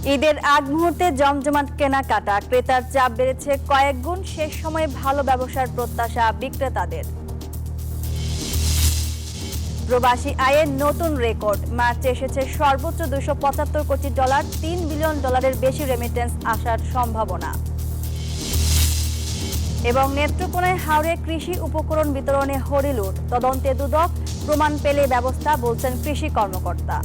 ঈদের আগ মুহূর্তে জমজমাট কেনাকাটা, ক্রেতার চাপ বেড়েছে কয়েক গুণ। শেষ সময়ে ভালো ব্যবসার প্রত্যাশা বিক্রেতাদের। প্রবাসী আয়ের নতুন রেকর্ড, মার্চে এসেছে সর্বোচ্চ $275 কোটি, $3 বিলিয়ন বেশি রেমিটেন্স আসার সম্ভাবনা। এবং নেত্রকোনায় হাওড়ে কৃষি উপকরণ বিতরণে হরিলুট, তদন্তে দুদক, প্রমাণ পেলে ব্যবস্থা, বলছেন কৃষি কর্মকর্তা।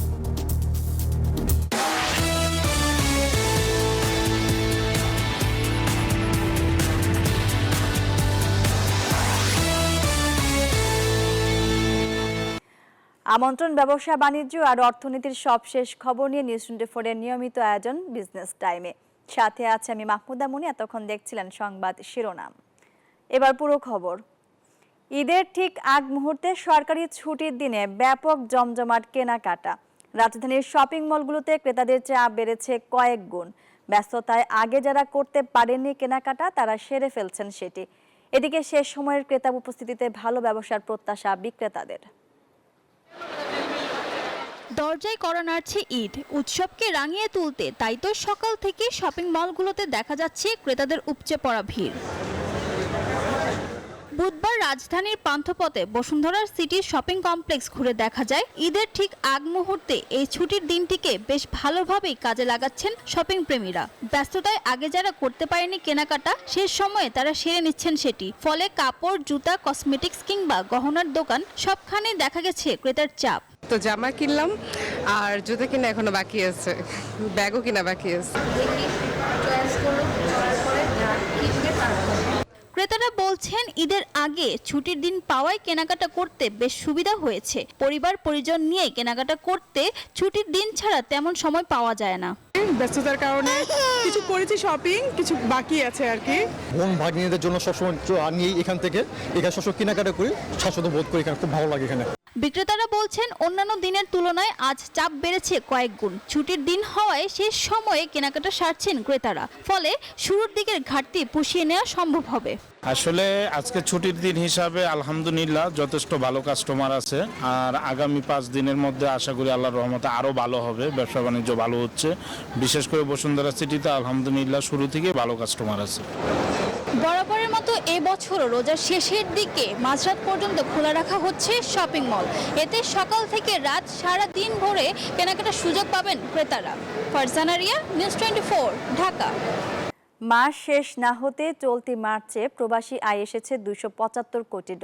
আমন্ত্রণ, ব্যবসা বাণিজ্য আর অর্থনীতির সবশেষ খবর নিয়ে নিউজ 24-এর নিয়মিত আয়োজন বিজনেস টাইমে। সাথে আছে আমি মাহমুদা মুনি। এতক্ষণ দেখছিলেন সংবাদ শিরোনাম, এবার পুরো খবর। ঈদের ঠিক আগ মুহূর্তে সরকারি ছুটির দিনে ব্যাপক জমজমাট কেনাকাটা। রাজধানীর শপিং মলগুলোতে ক্রেতাদের চাপ বেড়েছে কয়েক গুণ। ব্যস্ততায় আগে যারা করতে পারেননি কেনাকাটা, তারা সেরে ফেলছেন সেটি। এদিকে শেষ সময়ের ক্রেতা উপস্থিতিতে ভালো ব্যবসার প্রত্যাশা বিক্রেতাদের। দরজায় করা নাড়ছে ঈদ উৎসবকে রাঙিয়ে তুলতে, তাই তো সকাল থেকে শপিং মলগুলোতে দেখা যাচ্ছে ক্রেতাদের উপচে পড়া ভিড়। বুধবার রাজধানীর পান্থপথে বসুন্ধরার সিটি শপিং কমপ্লেক্স ঘুরে দেখা যায় ঈদের ঠিক আগ মুহূর্তে এই ছুটির দিনটিকে বেশ ভালোভাবেই কাজে লাগাচ্ছেন শপিং প্রেমীরা। ব্যস্ততায় আগে যারা করতে পারেনি কেনাকাটা, শেষ সময়ে তারা সেরে নিচ্ছেন সেটি। ফলে কাপড়, জুতা, কসমেটিক্স কিংবা গহনার দোকান সবখানে দেখা গেছে ক্রেতার চাপ। তো জামা কিনলাম আর জুতা কিনা এখনো বাকি আছে, ব্যাগও কিনা বাকি আছে। ক্রেতারা বলছেন ঈদের আগে ছুটির দিন পাওয়ায় কেনাকাটা করতে বেশ সুবিধা হয়েছে। পরিবার পরিজন নিয়ে কেনাকাটা করতে ছুটির দিন ছাড়া তেমন সময় পাওয়া যায় না। ব্যস্ততার কারণে কিছু করেছি শপিং, কিছু বাকি আছে আর কি। বোন ভাগ্নিদের জন্য সবসময় নিয়ে এখান থেকে সবসময় কেনাকাটা করি, স্বাচ্ছন্দ্য বোধ করি, এখানে খুব ভালো লাগে এখানে। বিক্রেতারা বলছেন অন্যান্য দিনের তুলনায় আজ চাপ বেড়েছে কয়েক গুণ। ছুটির দিন হওয়ায় শেষ সময়ে কেনাকাটা সারছেন ক্রেতারা, ফলে শুরুর দিকের ঘাটতি পুষিয়ে নেওয়া সম্ভব হবে। আসলে আজকে ছুটির দিন হিসাবে আলহামদুলিল্লাহ যথেষ্ট ভালো কাস্টমার আছে, আর আগামী 5 দিনের মধ্যে আশা করি আল্লাহর রহমতে আরও ভালো হবে। ব্যবসা বাণিজ্য ভালো হচ্ছে, বিশেষ করে বসুন্ধরা সিটিতে আলহামদুলিল্লাহ শুরু থেকে ভালো কাস্টমার আছে। বরাবরের মতো এবছরও রোজার শেষের দিকে মাঝরাত পর্যন্ত খোলা রাখা হচ্ছে শপিং মল। এতে সকাল থেকে রাত সারা দিন ভরে কেনাকাটার সুযোগ পাবেন ক্রেতারা। ফারজানা রিয়া, নিউজ 24, ঢাকা। মাস শেষ না হতে চলতি মার্চে প্রবাসী আয় এসেছে $275 কোটি।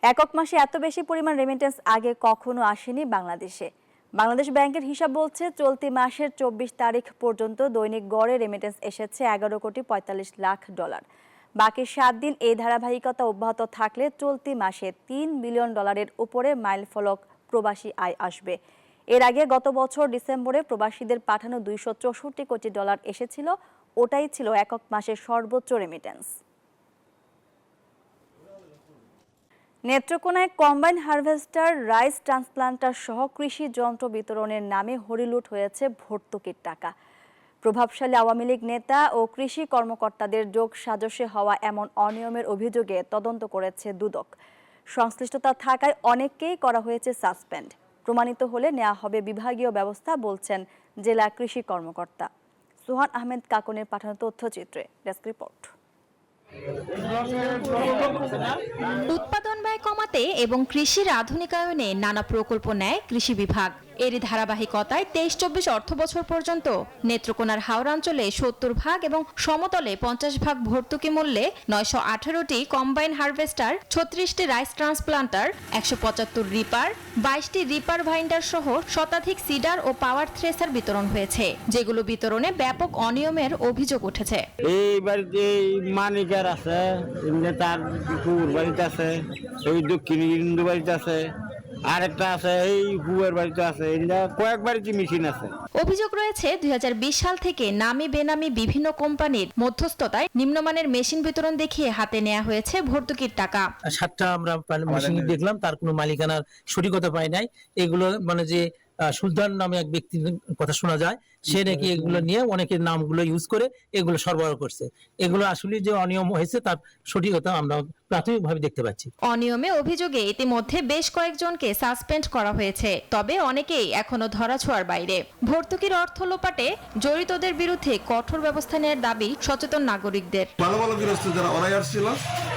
একক মাসে এত বেশি পরিমাণ রেমিটেন্স আগে কখনো আসেনি বাংলাদেশে। বাংলাদেশ ব্যাংকের হিসাব বলছে চলতি মাসের 24 তারিখ পর্যন্ত দৈনিক গড়ে রেমিটেন্স এসেছে $11,45,00,000। বাকি 7 দিন এই ধারাবাহিকতা অব্যাহত থাকলে চলতি মাসে $3 বিলিয়ন উপরে মাইলফলক প্রবাসী আয় আসবে। এর আগে গত বছর ডিসেম্বরে প্রবাসীদের পাঠানো $264 কোটি এসেছিল। ওটাই ছিল একক মাসের সর্বোচ্চ রেমিটেন্স। নেত্রকোনায় কম্বাইন হারভেস্টার, রাইস ট্রান্সপ্লান্টার সহ কৃষি যন্ত্র বিতরণের নামে হরিলুট হয়েছে ভর্তুকির টাকা। প্রভাবশালী আওয়ামী লীগ নেতা ও কৃষি কর্মকর্তাদের যোগ সাজশে হওয়া এমন অনিয়মের অভিযোগে তদন্ত করেছে দুদক। সংশ্লিষ্টতা থাকায় অনেককেই করা হয়েছে সাসপেন্ড। প্রমাণিত হলে নেওয়া হবে বিভাগীয় ব্যবস্থা, বলছেন জেলা কৃষি কর্মকর্তা। সোহান আহমেদ কাকনের পাঠানো তথ্যচিত্রে ডেস্ক রিপোর্ট। উৎপাদন ব্যয় কমাতে এবং কৃষির আধুনিকায়নে নানা প্রকল্প নেয় কৃষি বিভাগ। এরই ধারাবাহিকতায় 23-24 অর্থবছর পর্যন্ত নেত্রকোনার হাওড়াঞ্চলে 70% এবং সমতলে 50% ভর্তুকি মূল্যে 918টি কম্বাইন হারভেস্টার, 36টি রাইস ট্রান্সপ্লান্টার, 175 রিপার, 22টি রিপার ভাইন্ডার সহ শতাধিক সিডার ও পাওয়ার থ্রেসার বিতরণ হয়েছে, যেগুলো বিতরণে ব্যাপক অনিয়মের অভিযোগ উঠেছে। এই বাড়িতে মানিকার আছে, তার কুকুর বাড়িতে আছে, ওই দক্ষিণ হিন্দু বাড়িতে আছে, আরেকটা আছে এই বুয়ের বাড়িতে আছে, কয়েক বাড়িতে মেশিন আছে। অভিযোগ রয়েছে 2020 সাল থেকে নামি বেনামি বিভিন্ন কোম্পানির মধ্যস্থতায় নিম্নমানের মেশিন বিতরণ দেখিয়ে হাতে নেওয়া হয়েছে ভর্তুকির টাকা। 7টা আমরা মেশিন দেখলাম, তার কোনো মালিকানার সঠিকতা পাই নাই। এগুলো মানে যে সুলতান নামে এক ব্যক্তির কথা শোনা যায়, সে নাকি এগুলো নিয়ে অনেকের নামগুলো ইউজ করে এগুলো সরবরাহ করছে। এগুলো আসলে যে অনিয়ম হয়েছে তার সঠিকতা আমরা প্রাথমিকভাবে দেখতে পাচ্ছি। অনিয়মে অভিযোগে ইতিমধ্যে বেশ কয়েকজনকে সাসপেন্ড করা হয়েছে, তবে অনেকেই এখনো ধরাছোঁয়ার বাইরে। ভর্তুকির অর্থ লোপাটে জড়িতদের বিরুদ্ধে কঠোর ব্যবস্থা নেওয়ার দাবি সচেতন নাগরিকদের। ভালো ভালো গৃহস্থ যারা ওরাই আসছিল,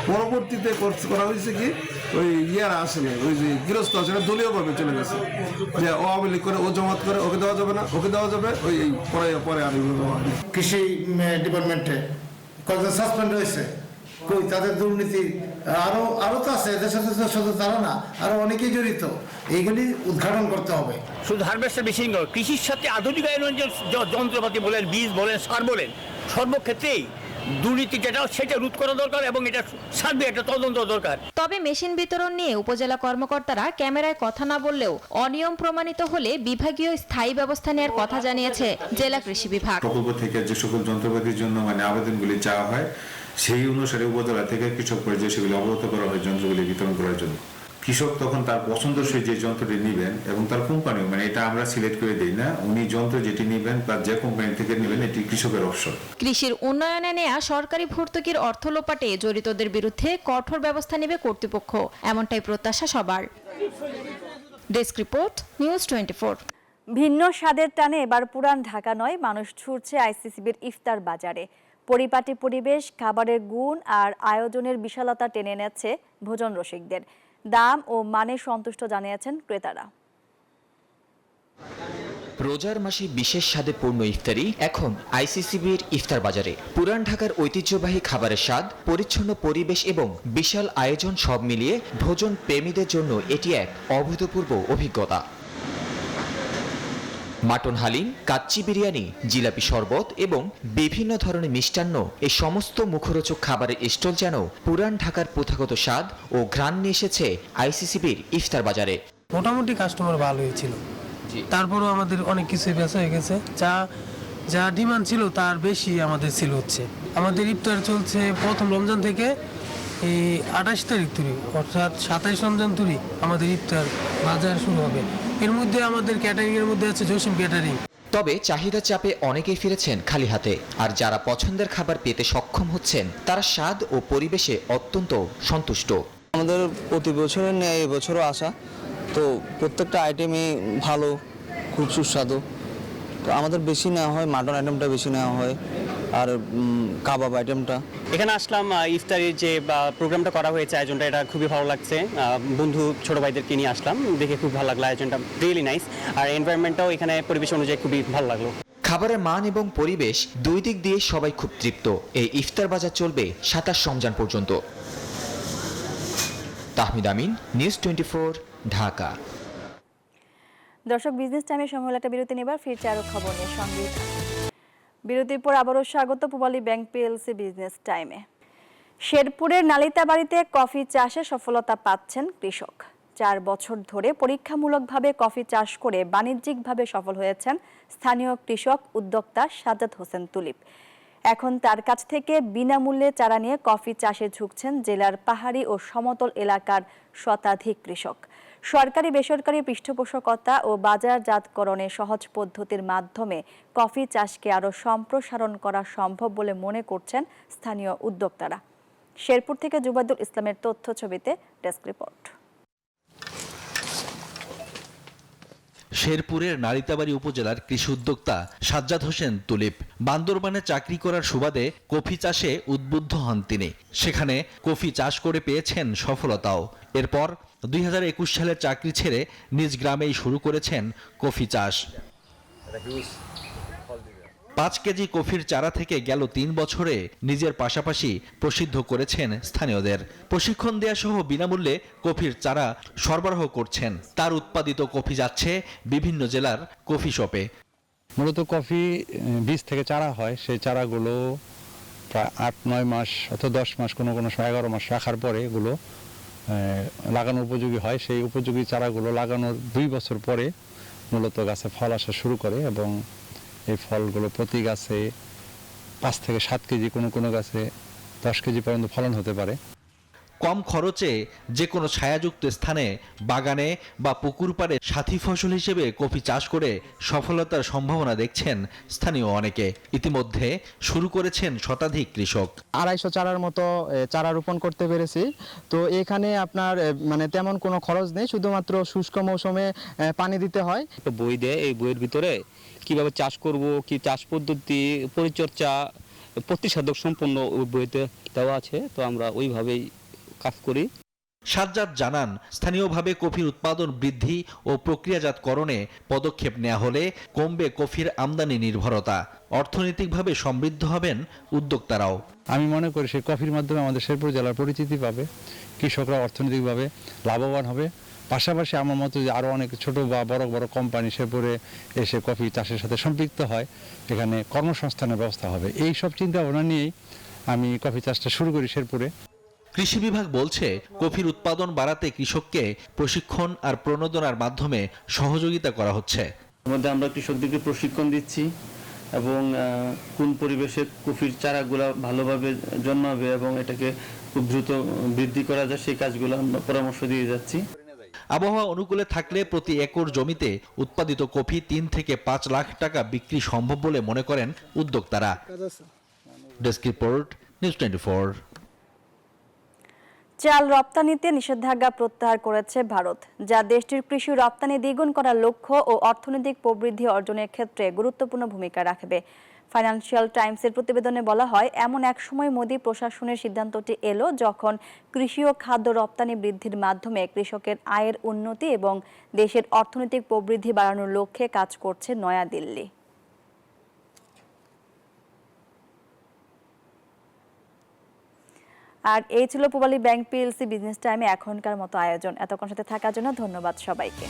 পরবর্তীতে করা হয়েছে কি ওই ইয়ারা আসেনি, ওই যে গৃহস্থ আছে দলীয় ভাবে চলে গেছে, যে ও আওয়ামী লীগ করে, ও জমাত করে, ওকে দেওয়া যাবে না, ওকে দেওয়া যাবে, ওই পরে আর কৃষি ডিপার্টমেন্টে কয়েকজন সাসপেন্ড হয়েছে। কই তাদের দুর্নীতি আরো তো আছে, এদের সাথে শুধু তারা না, আরো অনেকেই জড়িত। এইগুলি উদ্ঘাটন করতে হবে। শুধু হারভেস্টার মেশিন নয়, কৃষির সাথে আধুনিকায়নের যে যন্ত্রপাতি বলেন, বীজ বলেন, সার বলেন, সর্বক্ষেত্রেই দুর্নীতি যেটা সেটা রোধ করা দরকার এবং এটা সার্বিক একটা তদন্ত দরকার। তবে মেশিন বিতরণ নিয়ে উপজেলা কর্মকর্তারা ক্যামেরায় কথা না বললেও অনিয়ম প্রমাণিত হলে বিভাগীয় স্থায়ী ব্যবস্থা নেওয়ার কথা জানিয়েছে জেলা কৃষি বিভাগ। প্রকল্প থেকে যে সকল যন্ত্রপাতির জন্য আবেদনগুলি চাওয়া হয়, সেই অনুসারে উপজেলা থেকে কৃষক পর্যায়ে সেগুলি অবগত করা হয় যন্ত্রগুলি বিতরণ করার জন্য। কৃষক তখন তার পছন্দসই যে যন্ত্রটি নেবেন এবং তার কোম্পানিও, এটা আমরা সিলেক্ট করে দিই না, উনি যন্ত্র যেটি নেবেন তার যে কোম্পানি থেকে নেবেন এটি কৃষকের অপশন। কৃষির উন্নয়নে নেওয়া সরকারি ভর্তুকির অর্থ লোপাটে জড়িতদের বিরুদ্ধে কঠোর ব্যবস্থা নেবে কর্তৃপক্ষ, এমনটাই প্রত্যাশা সবার। Desk report, news 24। ভিন্ন স্বাদের টানে এবার পুরান ঢাকা নয়, মানুষ ছুটছে আইসিসিবির ইফতার বাজারে। পরিপাটি পরিবেশ, খাবারের গুণ আর আয়োজনের বিশালতা টেনে এনেছে ভোজন রসিকদের। দাম ও মানে সন্তুষ্ট জানিয়েছেন ক্রেতারা। রোজার মাসে বিশেষ স্বাদে পূর্ণ ইফতারি এখন আইসিসিবির ইফতার বাজারে। পুরান ঢাকার ঐতিহ্যবাহী খাবারের স্বাদ, পরিচ্ছন্ন পরিবেশ এবং বিশাল আয়োজন সব মিলিয়ে ভোজন প্রেমীদের জন্য এটি এক অভূতপূর্ব অভিজ্ঞতা। মাটন হালিম, কাচ্চি বিরিয়ানি, জিলাপি শরবত এবং বিভিন্ন ধরনের মিষ্টান্ন, এই সমস্ত মুখরোচক খাবারের স্টল যেন পুরান ঢাকার প্রথাগত স্বাদ ও ঘ্রাণ নিয়ে এসেছে আইসিসিবির ইফতার বাজারে। মোটামুটি কাস্টমার ভালো হয়েছিল, তারপরও আমাদের অনেক কিছুই বেচা হয়ে গেছে। যা ডিমান্ড ছিল তার বেশি আমাদের ছিল হচ্ছে। আমাদের ইফতার চলছে প্রথম রমজান থেকে এই 28 তারিখ তুরি, অর্থাৎ 27 রমজান তুরি আমাদের ইফতার বাজার শুরু হবে। এর মধ্যে আমাদের ক্যাটারিং এর মধ্যে আছে জসিম ক্যাটারিং। তবে চাহিদা চাপে অনেকেই ফিরেছেন খালি হাতে, আর যারা পছন্দের খাবার পেতে সক্ষম হচ্ছেন তারা স্বাদ ও পরিবেশে অত্যন্ত সন্তুষ্ট। আমাদের প্রতি বছরের ন্যায় এবছরও আসা, তো প্রত্যেকটা আইটেমই ভালো, খুব সুস্বাদু। তো আমাদের বেশি নেওয়া হয়, মাটন আইটেমটা বেশি নেওয়া হয়, আর কাবাব আইটেমটা। এখানে আসলাম, ইফতারির যে প্রোগ্রামটা করা হয়েছে, আয়োজনটা এটা খুবই ভালো লাগছে। বন্ধু ছোট ভাইদেরকে নিয়ে আসলাম, দেখে খুব ভালো লাগলো, আয়োজনটা রিয়েলি নাইস। আর এনভায়রনমেন্টটাও এখানে পরিবেশ অনুযায়ী খুবই ভালো লাগলো। খাবারের মান এবং পরিবেশ দুই দিক দিয়ে সবাই খুব তৃপ্ত। এই ইফতার বাজার চলবে 27 রমজান পর্যন্ত। তাহমিদ আমিন, নিউজ 24, ঢাকা। দর্শক, বিজনেস টাইমের সময় হলো একটা বিরতি নেবার, ফিরছে আরো খবর নিয়ে। সঙ্গে বিরতির পর আবারও স্বাগত পূবালী ব্যাংক পিএলসি বিজনেস টাইমে। শেরপুরের নালিতাবাড়িতে কফি চাষে সফলতা পাচ্ছেন কৃষক। 4 বছর ধরে পরীক্ষামূলকভাবে কফি চাষ করে বাণিজ্যিকভাবে সফল হয়েছেন স্থানীয় কৃষক উদ্যোক্তা সাজ্জাদ হোসেন তুলিপ। এখন তার কাছ থেকে বিনামূল্যে চারা নিয়ে কফি চাষে ঝুঁকছেন জেলার পাহাড়ি ও সমতল এলাকার শতাধিক কৃষক। সরকারি বেসরকারি পৃষ্ঠপোষকতা ও বাজারজাতকরণের সহজ পদ্ধতির মাধ্যমে কফি চাষকে আরও সম্প্রসারণ করা সম্ভব বলে মনে করছেন স্থানীয় উদ্যোক্তারা। শেরপুর থেকে জুবাইদুল ইসলামের তথ্য ছবিতে ডেস্ক রিপোর্ট। শেরপুরের নালিতাবাড়ি উপজেলার কৃষি উদ্যোক্তা সাজ্জাদ হোসেন তুলিপ বান্দরবানে চাকরি করার সুবাদে কফি চাষে উদ্বুদ্ধ হন তিনি। সেখানে কফি চাষ করে পেয়েছেন সফলতাও। এরপর 2021 সালের চাকরি ছেড়ে নিজ গ্রামেই শুরু করেছেন কফি চাষ। 5 কেজি কফির চারা থেকে গেল 3 বছরে নিজের পাশাপাশি প্রসিদ্ধ করেছেন স্থানীয়দের। প্রশিক্ষণ দেয়া সহ বিনামূল্যে কফির চারা সরবরাহ করছেন। তার উৎপাদিত কফি যাচ্ছে বিভিন্ন জেলার কফি শপে। মূলত কফি বীজ থেকে চারা হয়, সেই চারাগুলো প্রায় 8-9 মাস অথবা 10 মাস, কোনো সময় 11 মাস রাখার পরে এগুলো লাগানোর উপযোগী হয়। সেই উপযোগী চারাগুলো লাগানোর 2 বছর পরে মূলত গাছে ফল আসা শুরু করে এবং এই ফলগুলো প্রতি গাছে 5 থেকে 7 কেজি, কোনো গাছে 10 কেজি পর্যন্ত ফলন হতে পারে। কম খরচে যে কোনো ছায়াযুক্ত স্থানে, বাগানে বা পুকুর পাড়ে সাথী ফসল হিসেবে কফি চাষ করে সফলতার সম্ভাবনা দেখছেন স্থানীয় অনেকে। ইতিমধ্যে শুরু করেছেন শতাধিক কৃষক। 250 চারার মতো চারা রোপণ করতে পেরেছি। তো এখানে আপনার মানে তেমন কোনো খরচ নেই, শুধুমাত্র শুষ্ক মৌসুমে পানি দিতে হয়। বই দেয়, এই বইয়ের ভিতরে কিভাবে চাষ করব, কি চাষ পদ্ধতি, পরিচর্যা প্রতিষেধক সম্পন্ন বইতে দেওয়া আছে। তো আমরা ওইভাবেই কাজ করি। সাজ্জাদ জানান, স্থানীয়ভাবে কফির উৎপাদন বৃদ্ধি ও প্রক্রিয়াজাতকরণে পদক্ষেপ নেওয়া হলে কমবে কফির আমদানি নির্ভরতা। অর্থনৈতিকভাবে সমৃদ্ধ হবেন উদ্যোক্তারাও। আমি মনে করি সেই কফির মাধ্যমে আমাদের শেরপুর জেলার পরিচিতি পাবে, কৃষকরা অর্থনৈতিকভাবে লাভবান হবে। পাশাপাশি আমার মতো যে আরও অনেক ছোট বা বড় বড় কোম্পানি শেরপুরে এসে কফি চাষের সাথে সম্পৃক্ত হয়, এখানে কর্মসংস্থানের ব্যবস্থা হবে। এই সব চিন্তা ভাবনা নিয়েই আমি কফি চাষটা শুরু করি শেরপুরে। কৃষি বিভাগ বলছে, কফির উৎপাদন বাড়াতে কৃষককে প্রশিক্ষণ আর প্রণোদনার মাধ্যমে সহযোগিতা করা হচ্ছে। এর মধ্যে আমরা কৃষকদেরকে প্রশিক্ষণ দিচ্ছি এবং কোন পরিবেশে কফির চারাগুলো ভালোভাবে জন্মাবে এবং এটাকে খুব দ্রুত বৃদ্ধি করা যায় সেই কাজগুলো আমরা পরামর্শ দিয়ে যাচ্ছি। আবহাওয়া অনুকূলে থাকলে প্রতি একর জমিতে উৎপাদিত কফি 3 থেকে 5 লাখ টাকা বিক্রি সম্ভব বলে মনে করেন উদ্যোক্তারা। Desk report, news 24। চাল রপ্তানিতে নিষেধাজ্ঞা প্রত্যাহার করেছে ভারত, যা দেশটির কৃষি রপ্তানি দ্বিগুণ করার লক্ষ্য ও অর্থনৈতিক প্রবৃদ্ধি অর্জনের ক্ষেত্রে গুরুত্বপূর্ণ ভূমিকা রাখবে। ফাইন্যান্সিয়াল টাইমসের প্রতিবেদনে বলা হয়, এমন এক সময় মোদী প্রশাসনের সিদ্ধান্তটি এলো যখন কৃষি ও খাদ্য রপ্তানি বৃদ্ধির মাধ্যমে কৃষকের আয়ের উন্নতি এবং দেশের অর্থনৈতিক প্রবৃদ্ধি বাড়ানোর লক্ষ্যে কাজ করছে নয়াদিল্লি। আর এই ছিল পূবালী ব্যাংক পিএলসি বিজনেস টাইমে এখনকার মতো আয়োজন। এতক্ষণ সাথে থাকার জন্য ধন্যবাদ সবাইকে।